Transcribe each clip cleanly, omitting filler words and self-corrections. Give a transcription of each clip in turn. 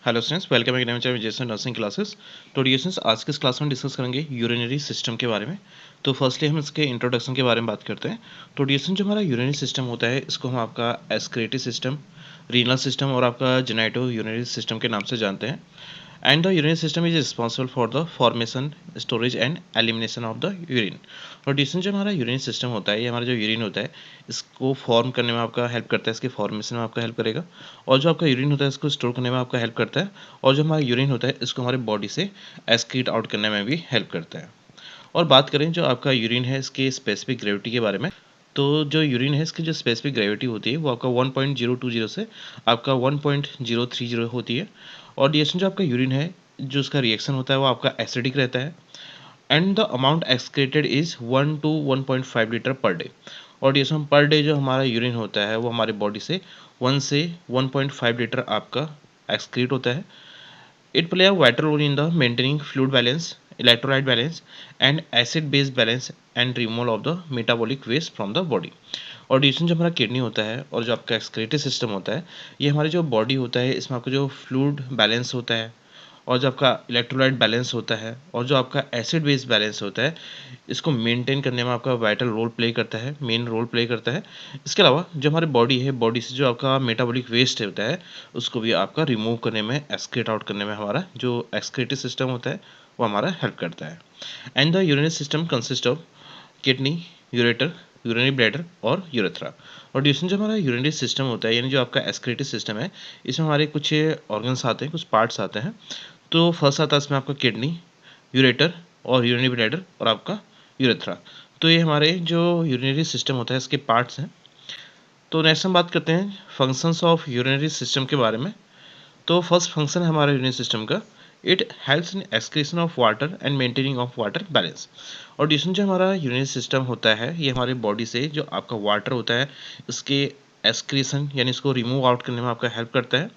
Hello students, welcome back to Jason nursing classes. तो dears, आज के इस क्लास में डिस्कस करेंगे यूरिनरी सिस्टम के बारे में। तो फर्स्टली हम इसके इंट्रोडक्शन के बारे में बात करते हैं। तो डियर्स, जो हमारा यूरिनरी सिस्टम होता है इसको हम आपका एस्क्रेटरी सिस्टम, रीनल सिस्टम और आपका जेनाइटो यूरिनरी सिस्टम के नाम से जानते हैं। And the urine system is responsible for the formation, storage and elimination of the urine. और डिसन जो हमारा यूरिन सिस्टम होता है, ये हमारा जो यूरिन होता है इसको फॉर्म करने में आपका हेल्प करता है, इसके फॉर्मेशन में आपका हेल्प करेगा। और जो आपका यूरिन होता है इसको स्टोर करने में आपका हेल्प करता है। और जो हमारा यूरिन होता है इसको हमारे बॉडी से एक्सक्रीट आउट करने में भी हेल्प करता है। और बात करें जो आपका यूरिन है इसके स्पेसिफिक ग्रेविटी के बारे में, तो जो यूरिन है इसकी जो स्पेसिफिक ग्रेविटी होती है वो आपका 1.020 से आपका 1.030 होती है। और डिएक्शन जो आपका यूरिन है, जो उसका रिएक्शन होता है वो आपका एसिडिक रहता है। And the amount excreted is 1 to 1.5 litre per day. और डिएक्शन पर डे जो हमारा यूरिन होता है वो हमारे बॉडी से 1 से 1.5 लीटर आपका एक्सक्रीट होता है। It play a vital role in the maintaining fluid balance, electrolyte balance, and acid-base balance and removal of the metabolic waste from the body। और डिसीजन जो हमारा किडनी होता है और जो आपका एक्सक्रीटरी सिस्टम होता है, ये हमारी जो बॉडी होता है इसमें आपका जो फ्लूइड बैलेंस होता है और जो आपका इलेक्ट्रोलाइट बैलेंस होता है और जो आपका एसिड बेस बैलेंस होता है, इसको मेंटेन करने में आपका वाइटल रोल प्ले करता है, मेन रोल प्ले करता है। इसके अलावा जो हमारी बॉडी है, बॉडी से जो आपका मेटाबॉलिक वेस्ट होता है उसको भी आपका रिमूव करने में, एक्सक्रीट आउट करने में हमारा जो एक्सक्रीटरी सिस्टम होता है वो हमारा हेल्प करता है। And the urinary system consist of kidney, ureter, urinary bladder और यूरेथ्रा। और ड्यूसन जो हमारा यूरिनरी सिस्टम होता है, यानी जो आपका एक्सक्रीटरी सिस्टम है, इसमें हमारे कुछ ऑर्गन्स आते हैं, कुछ पार्ट्स आते हैं। तो फर्स्ट आता है इसमें आपका किडनी, यूरेटर और यूरिनरी ब्लैडर और आपका यूरेथ्रा। तो ये हमारे जो यूरिनरी सिस्टम होता है इसके पार्ट्स हैं। तो नेक्स्ट हम बात करते हैं फंक्शंस ऑफ यूरिनरी सिस्टम के बारे में। तो फर्स्ट फंक्शन है हमारे यूरिनरी सिस्टम का, it helps in excretion of water and maintaining of water balance. और डिशन जो हमारा यूरिनरी सिस्टम होता है ये हमारे बॉडी से जो आपका वाटर होता है इसके एक्सक्रीशन यानी इसको रिमूव आउट करने में आपका हेल्प करता है।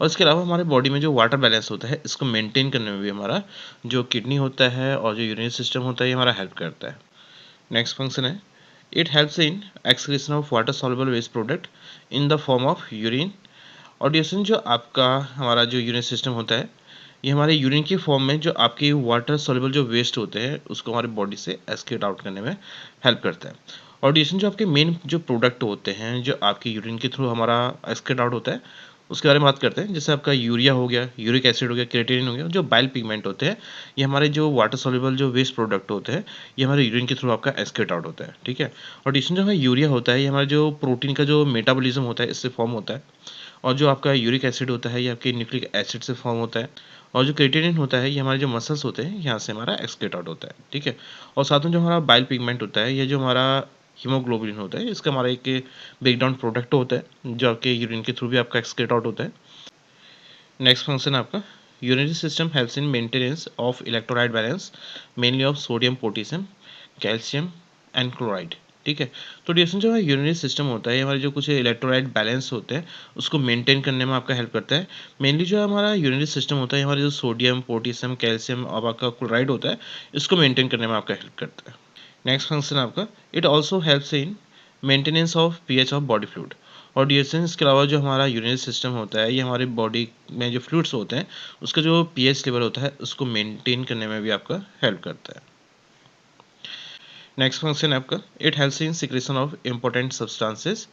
और इसके अलावा हमारे बॉडी में जो वाटर बैलेंस होता है इसको मेंटेन करने में भी हमारा जो किडनी होता है और जो यूरिनरी सिस्टम होता है ये हमारा हेल्प करता है। नेक्स्ट फंक्शन है, it helps in excretion of water soluble waste product in the form of urine. और डिएक्शन जो आपका हमारा जो यूरिन सिस्टम होता है ये हमारे यूरिन की फॉर्म में जो आपके वाटर सॉल्युबल जो वेस्ट होते हैं उसको हमारे बॉडी से एक्सक्रीट आउट करने में हेल्प करता है। और डिएक्शन जो आपके मेन जो प्रोडक्ट होते हैं जो आपके यूरिन के थ्रू हमारा एक्सक्रीट आउट होता है उसके बारे में बात करते हैं। जैसे आपका यूरिया हो गया, यूरिक एसिड हो गया, क्रिएटिनिन हो गया, जो बाइल पिगमेंट होते हैं ये हमारे जो वाटर सॉल्युबल जो वेस्ट प्रोडक्ट होते हैं ये हमारे यूरिन के थ्रू आपका एक्सक्रीट आउट होता है। ठीक है। और डिएक्शन जो हमारा यूरिया होता है ये हमारा जो प्रोटीन का जो मेटाबॉलिज्म होता है इससे फॉर्म होता है। और जो आपका यूरिक एसिड होता है ये आपके न्यूक्लिक एसिड से फॉर्म होता है। और जो क्रिएटिनिन होता है ये हमारे जो मसल्स होते हैं यहाँ से हमारा एक्सक्रीट आउट होता है। ठीक है। और साथ में जो हमारा बाइल पिगमेंट होता है ये जो हमारा हीमोग्लोबिन होता है इसका हमारा एक ब्रेकडाउन प्रोडक्ट होता है जो आपके यूरिन के थ्रू भी आपका एक्सक्रीट आउट होता है। नेक्स्ट फंक्शन आपका, urinary system helps in maintenance of electrolyte balance mainly of sodium, potassium, calcium and chloride. ठीक है। तो डिएक्शन जो है यूरिनरी सिस्टम होता है हमारे जो कुछ इलेक्ट्रोलाइट बैलेंस होते हैं उसको मेंटेन करने में आपका हेल्प करता है। मेनली जो हमारा यूरिनरी सिस्टम होता है हमारे जो सोडियम, पोटेशियम, कैल्शियम और आपका क्लोराइड होता है इसको मेंटेन करने में आपका हेल्प करता है। नेक्स्ट फंक्शन आपका, it also helps in maintenance of pH of body fluid. और डिएक्शन इसके अलावा जो हमारा यूरिनरी सिस्टम होता है ये हमारे बॉडी में जो फ्लूइड्स होते हैं उसका जो पीएच लेवल होता है उसको मेंटेन करने में भी आपका हेल्प करता है। नेक्स्ट फंक्शन है आपका, it helps in secretion of important substances.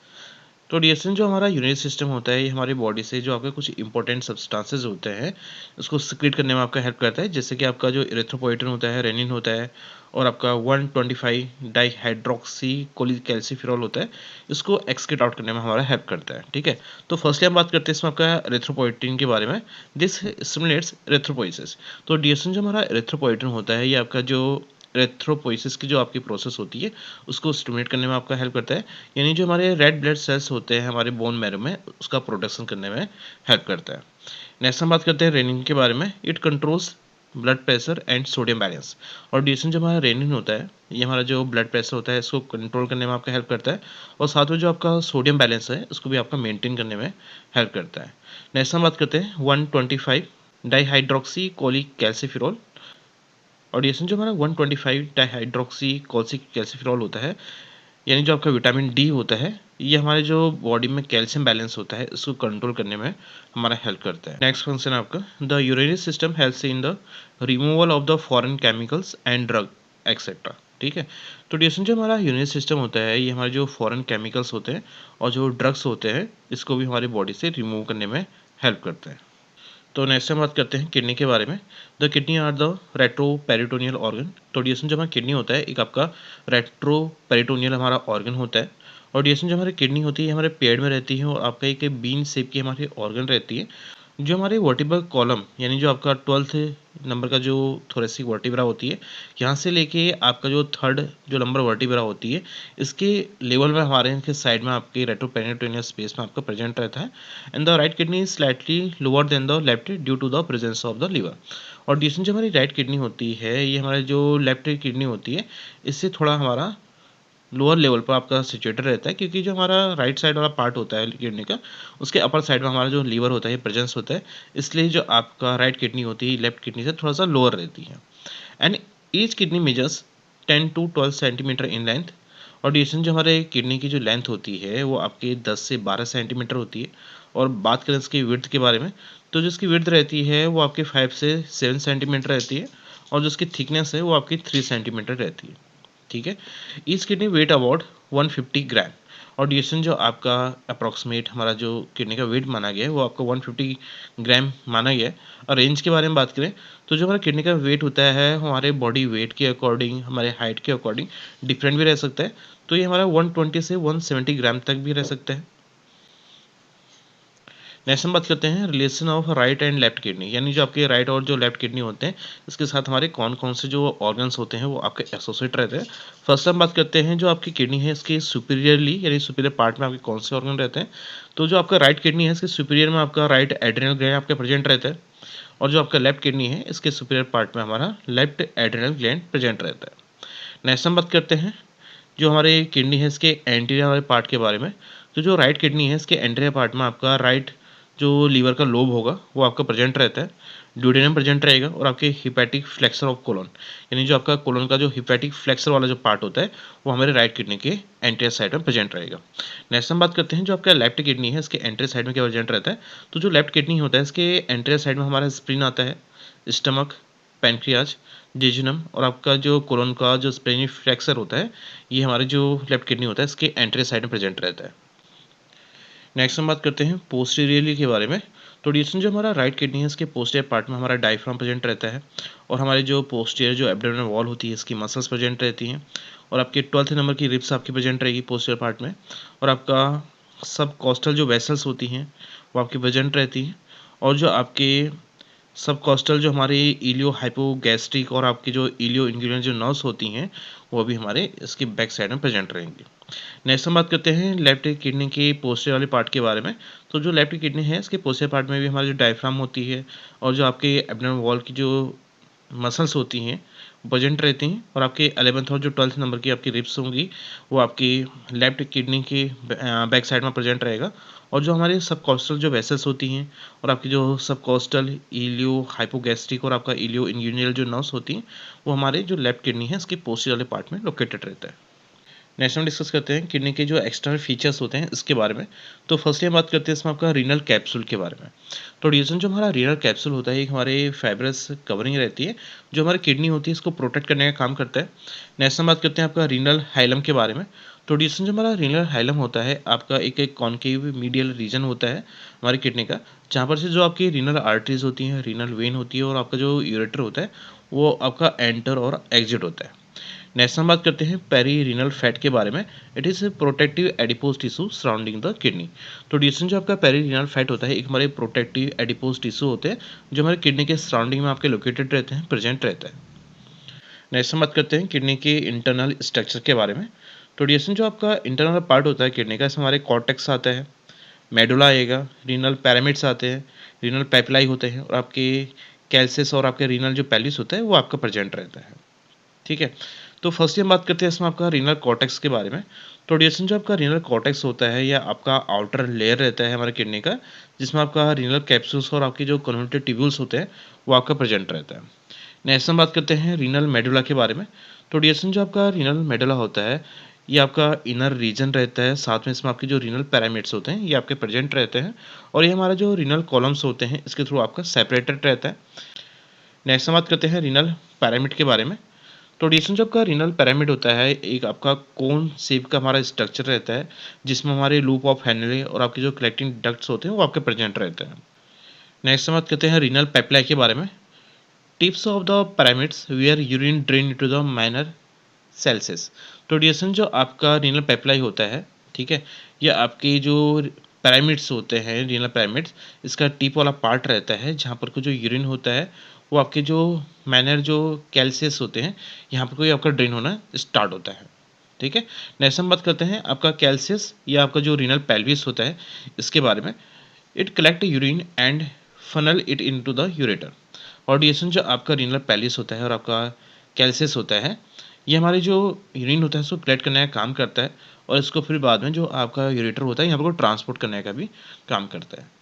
तो डिएक्शन जो हमारा यूरिनरी सिस्टम होता है ये हमारी बॉडी से जो आपके कुछ इंपॉर्टेंट सब्सटेंसेस होते हैं उसको सिक्रेट करने में आपका हेल्प करता है। जैसे कि आपका जो इरेथ्रोपोएटिन होता है, रेनिन होता है और आपका 125 डाईहाइड्रोक्सी कोलीकैल्सिफेरॉल होता है, इसको एक्सक्रीट आउट करने में हमारा हेल्प करता है। ठीक है। तो फर्स्टली हम बात करते हैं इसमें आपका इरेथ्रोपोएटिन के बारे में। This stimulates erythropoiesis. तो डिएक्शन जो हमारा इरेथ्रोपोएटिन होता है ये आपका जो इरेथ्रोपोइसिस की जो आपकी प्रोसेस होती है उसको स्टिमुलेट करने में आपका हेल्प करता है। यानी जो हमारे रेड ब्लड सेल्स होते हैं हमारे बोन मैरो में उसका प्रोटेक्शन करने में हेल्प करता है। नेक्स्ट हम बात करते हैं रेनिन के बारे में। It controls blood pressure and sodium balance. और डिएक्शन जो हमारा रेनिन होता है ये हमारा जो ब्लड प्रेशर होता है इसको कंट्रोल करने में आपका हेल्प करता है। और साथ में जो आपका सोडियम बैलेंस है उसको भी आपका मेंटेन करने में हेल्प करता है। नेक्स्ट हम बात करते हैं 125 डाईहाइड्रोक्सी कोलीकैल्सिफेरॉल। और डिएक्शन जो हमारा 125 डाईहाइड्रोक्सी कोलीकैल्सिफेरॉल होता है यानी जो आपका विटामिन डी होता है, ये हमारे जो बॉडी में कैल्शियम बैलेंस होता है, इसको कंट्रोल करने में हमारा हेल्प करता है। नेक्स्ट फंक्शन है आपका the urinary system helps in the removal of the foreign chemicals and drug etcetera. ठीक है, तो डिएसएन जो हमारा यूरिनरी सिस्टम होता है, ये हमारे जो फॉरेन केमिकल्स होते हैं और जो ड्रग्स होते हैं, इसको भी हमारी बॉडी से रिमूव करने में हेल्प करता है। तो नेक्स्ट हम बात करते हैं किडनी के बारे में। The kidney are the retroperitoneal organ. तो डिएसएन जो हमारा किडनी होता है, एक आपका रेट्रोपेरिटोनियल हमारा ऑर्गन होता है। और डिएसएन जो हमारी किडनी होती है, हमारे पेट में रहती है और आपका एक बीन शेप की हमारी ऑर्गन रहती है, जो हमारे वर्टिब्रल कॉलम यानी जो आपका 12th नंबर का जो थोरेसिक वर्टिब्रा होती है, यहाँ से लेके आपका जो 3rd जो नंबर वर्टिब्रा होती है, इसके लेवल में हमारे इनके साइड में आपके रेट्रोपेरिटोनियल स्पेस में आपका प्रेजेंट रहता है। And the right kidney is slightly lower than the left due to the presence of the liver. और डिस्टेंस जो हमारी राइट किडनी होती है, ये हमारे जो लेफ्ट किडनी होती है, इससे थोड़ा हमारा लोअर लेवल पर आपका सिचुएटेड रहता है, क्योंकि जो हमारा राइट साइड वाला पार्ट होता है किडनी का, उसके अपर साइड में हमारा जो लीवर होता है प्रेजेंस होता है, इसलिए जो आपका राइट किडनी होती है लेफ्ट किडनी से थोड़ा सा लोअर रहती है। And each kidney measures 10 to 12 centimetre in length. और डिस्टेंस जो हमारे किडनी की जो लेंथ होती है, वो आपके 10 से 12 सेंटीमीटर होती है। और बात करें इसकी विड्थ के बारे में, तो जो इसकी विड्थ रहती है वो आपके 5 से 7 सेंटीमीटर रहती है, और जो इसकी थिकनेस है वो आपकी 3 सेंटीमीटर रहती है। ठीक है, ईच किडनी वेट अबाउट 150 ग्राम। और डिएसएन जो आपका अप्रॉक्सीमेट हमारा जो किडनी का वेट माना गया है, वो आपका 150 ग्राम माना गया है। और रेंज के बारे में बात करें, तो जो हमारा किडनी का वेट होता है, हमारे बॉडी वेट के अकॉर्डिंग, हमारे हाइट के अकॉर्डिंग डिफरेंट भी रह सकता है। तो ये हमारा 120 से 170 ग्राम तक भी रह सकता है। नेक्स्ट हम बात करते हैं relation of right and left kidney, यानी जो आपके राइट और जो लेफ्ट किडनी होते हैं, इसके साथ हमारे कौन कौन से जो ऑर्गन्स होते हैं वो आपके एसोसिएट रहते हैं। फर्स्ट हम बात करते हैं जो आपकी किडनी है, इसके सुपीरियरली यानी सुपीरियर पार्ट में आपके कौन से ऑर्गन रहते हैं। तो जो आपका राइट किडनी है, इसके सुपीरियर में आपका राइट एड्रिनल ग्लैंड आपके प्रेजेंट रहता है। और जो आपका लेफ्ट किडनी है, इसके सुपीरियर पार्ट में हमारा लेफ्ट एड्रिनल ग्लैंड प्रेजेंट रहता है। नेक्स्ट हम बात करते हैं जो हमारे किडनी है, इसके एंटीरियर वाले पार्ट के बारे में। तो जो राइट किडनी है, इसके एंटीरियर पार्ट में आपका राइट जो लीवर का लोब होगा, वो आपका प्रेजेंट रहता है, ड्यूडेनम प्रेजेंट रहेगा, और आपके हिपैटिक फ्लेक्सर ऑफ कोलन, यानी जो आपका कोलन का जो हिपैटिक फ्लेक्सर वाला जो पार्ट होता है, वो हमारे राइट किडनी के एंटीरियर साइड में प्रेजेंट रहेगा। नेक्स्ट हम बात करते हैं जो आपका लेफ्ट किडनी है, इसके एंटीरियर साइड में क्या प्रेजेंट रहता है। तो जो लेफ्ट किडनी होता है, इसके एंटीरियर साइड में हमारा स्प्लीन आता है, स्टमक, पैनक्रियाज, जेजुनम, और आपका जो कोलन का जो स्प्लेनिक फ्लेक्सर होता है, ये हमारे जो लेफ्ट किडनी होता है, इसके एंटीरियर साइड में प्रेजेंट रहता है। नेक्स्ट हम बात करते हैं पोस्टीरियरली के बारे में। तो डिस्टेंस जो हमारा राइट किडनी है, इसके पोस्टीरियर पार्ट में हमारा डायफ्राम प्रेजेंट रहता है, और हमारे जो पोस्टीरियर जो एब्डोमिनल वॉल होती है, इसकी मसल्स प्रेजेंट रहती हैं, और आपके 12th नंबर की रिब्स आपकी प्रेजेंट रहेगी पोस्टीरियर पार्ट में। और आपका सब कॉस्टल जो वेसल्स होती हैं, वो आपकी प्रेजेंट रहती हैं। और जो आपके सब कॉस्टल जो हमारे इलियो हाइपोगैस्ट्रिक और आपकी जो इलियो इंग्यूलियर जो नर्व्स होती हैं, वो भी हमारे इसके बैक साइड में प्रेजेंट रहेंगे। नेक्स्ट हम बात करते हैं लेफ्ट किडनी के पोस्टीरियर वाले पार्ट के बारे में। तो जो लेफ्ट किडनी है, इसके पोस्टीरियर पार्ट में भी हमारी जो डायफ्राम होती है, और जो आपके एब्डोमिनल वॉल की जो मसल्स होती हैं, प्रेजेंट रहती हैं। और आपके 11th और जो 12th नंबर की आपकी रिब्स होंगी, वो आपकी लेफ्ट किडनी के बैक साइड में प्रेजेंट रहेगा। और जो हमारे सब कॉस्टल जो वेसल्स होती हैं, और आपकी जो सब कॉस्टल इलियो हाइपोगैस्ट्रिक और आपका इलियो इंग्यूनियल जो नर्व्स होती हैं, वो हमारे जो लेफ्ट किडनी है, इसके पोस्टीरियर वाले पार्ट में लोकेटेड रहता है। नेक्स्ट हम डिस्कस करते हैं किडनी के जो एक्सटर्नल फीचर्स होते हैं, इसके बारे में। तो फर्स्टली हम बात करते हैं इसमें आपका रीनल कैप्सूल के बारे में। तो रीजन जो हमारा रीनल कैप्सूल होता है, एक हमारे फाइब्रस कवरिंग रहती है, जो हमारी किडनी होती है, इसको प्रोटेक्ट करने का काम करता है। नेक्स्ट हम बात करते हैं आपका रीनल हाइलम के बारे में। तो डिस्टेंस जो हमारा रीनल हाइलम होता है, आपका एक कॉन्केव मीडियल रीजन होता है हमारी किडनी का, जहाँ पर से जो आपकी रीनल आर्टरीज होती हैं, रीनल वेन होती है, और आपका जो यूरेटर होता है, वो आपका एंटर और एग्जिट होता है। नेक्स्ट हम बात करते हैं पेरीरिनल फैट के बारे में। It is protective adipose tissue surrounding the kidney. तो डिस्टेंस जो आपका पेरीरिनल फैट होता है, एक हमारे प्रोटेक्टिव एडिपोज टिश्यू होते हैं, जो हमारे किडनी के सराउंडिंग में आपके लोकेटेड रहते हैं, प्रेजेंट रहता है। नेक्स्ट हम बात करते हैं किडनी के इंटरनल स्ट्रक्चर के बारे में। तो डिस्टेंस जो आपका इंटरनल पार्ट होता है किडनी का, इसमें हमारे कॉर्टेक्स आता है, मेडुला आएगा, रीनल पैरामिड्स आते हैं, रीनल पैपिलाई होते हैं, और आपके कैल्सिस और आपके रीनल जो पैलिस होता है, वो आपका प्रेजेंट रहता है। ठीक है, तो फर्स्टली हम बात करते हैं इसमें आपका रीनल कॉर्टेक्स के बारे में। तो डिस्टेंस जो आपका रीनल कॉर्टेक्स होता है, या आपका आउटर लेयर रहता है हमारे किडनी का, जिसमें आपका रीनल कैप्सूल्स और आपके जो कन्वर्टेड ट्यूब्यूल्स होते हैं, वो आपका प्रेजेंट रहता है। नेक्स्ट हम बात करते हैं रीनल मेडुला के बारे में। तो डिस्टेंस जो आपका रीनल मेडुला होता है, ये आपका इनर रीजन रहता है, साथ में इसमें आपके जो रीनल पैरामिड्स होते हैं ये आपके प्रेजेंट रहते हैं, और ये हमारा जो रीनल कॉलम्स होते हैं इसके थ्रू आपका सेपरेटेड रहता है। नेक्स्ट हम बात करते हैं रीनल पैरामिड के बारे में। तो डिएशन जो आपका रीनल पैरामिड होता है, एक आपका कोन शेप का हमारा स्ट्रक्चर रहता है, जिसमें हमारे लूप ऑफ हेनले और आपके जो कलेक्टिंग डक्ट्स होते हैं वो आपके प्रेजेंट रहते हैं। नेक्स्ट हम बात करते हैं रीनल पेप्लाई के बारे में। Tips of the pyramids where urine drain to the minor calyces. तो डिएशन जो आपका रीनल पेप्लाई होता है, ठीक है, ये आपके जो पैरामिड्स होते हैं, रीनल पैरामिड्स, इसका टिप वाला पार्ट रहता है जहाँ पर को जो यूरिन होता है वो आपके जो मैनर जो कैल्सियस होते हैं यहाँ पर कोई आपका ड्रेन होना स्टार्ट होता है। ठीक है, नेक्स्ट हम बात करते हैं आपका कैल्सियस या आपका जो रीनल पेल्विस होता है इसके बारे में। It collect urine and funnel it into the ureter. और डिएशन जो आपका रीनल पेल्विस होता है और आपका कैल्सियस होता है, ये हमारे जो यूरिन होता है उसको कलेक्ट करने का काम करता है, और इसको फिर बाद में जो आपका यूरेटर होता है यहाँ पर ट्रांसपोर्ट करने का भी काम करता है।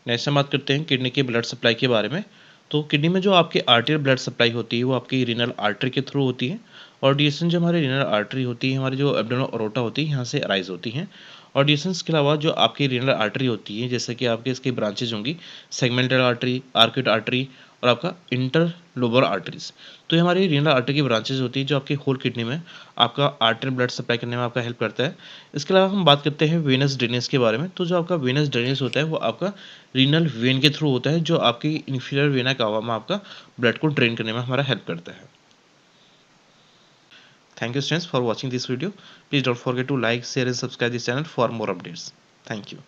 नेक्स्ट हम बात करते हैं किडनी के ब्लड सप्लाई के बारे में। तो किडनी में जो आपकी आर्टियल ब्लड सप्लाई होती है वो आपकी रीनल आर्टरी के थ्रू होती है, और डिएसन जो हमारी रीनल आर्टरी होती है, हमारी जो एब्डोमिनल अरोटा होती है यहाँ से अराइज होती हैं। और डिएसन के अलावा जो आपकी रीनल आर्टरी होती है, जैसे कि आपके इसकी ब्रांचेज होंगी सेगमेंटल आर्टरी, आर्क्यूट आर्टरी और आपका इंटरलोबर आर्टरीज। तो ये हमारी रीनल आर्टरी की ब्रांचेज होती है जो आपकी होल किडनी में आपका आर्टरी ब्लड सप्लाई करने में आपका हेल्प करता है। इसके अलावा हम बात करते हैं वेनस ड्रेनेज के बारे में। तो जो आपका वेनस ड्रेनेज होता है वो आपका रीनल वेन के थ्रू होता है, जो आपकी इन्फीरियर वेना कावा में आपका ब्लड को ड्रेन करने में हमारा हेल्प करता है। Thank you students for watching this video. Please don't forget to like, share and subscribe this channel for more updates. Thank you.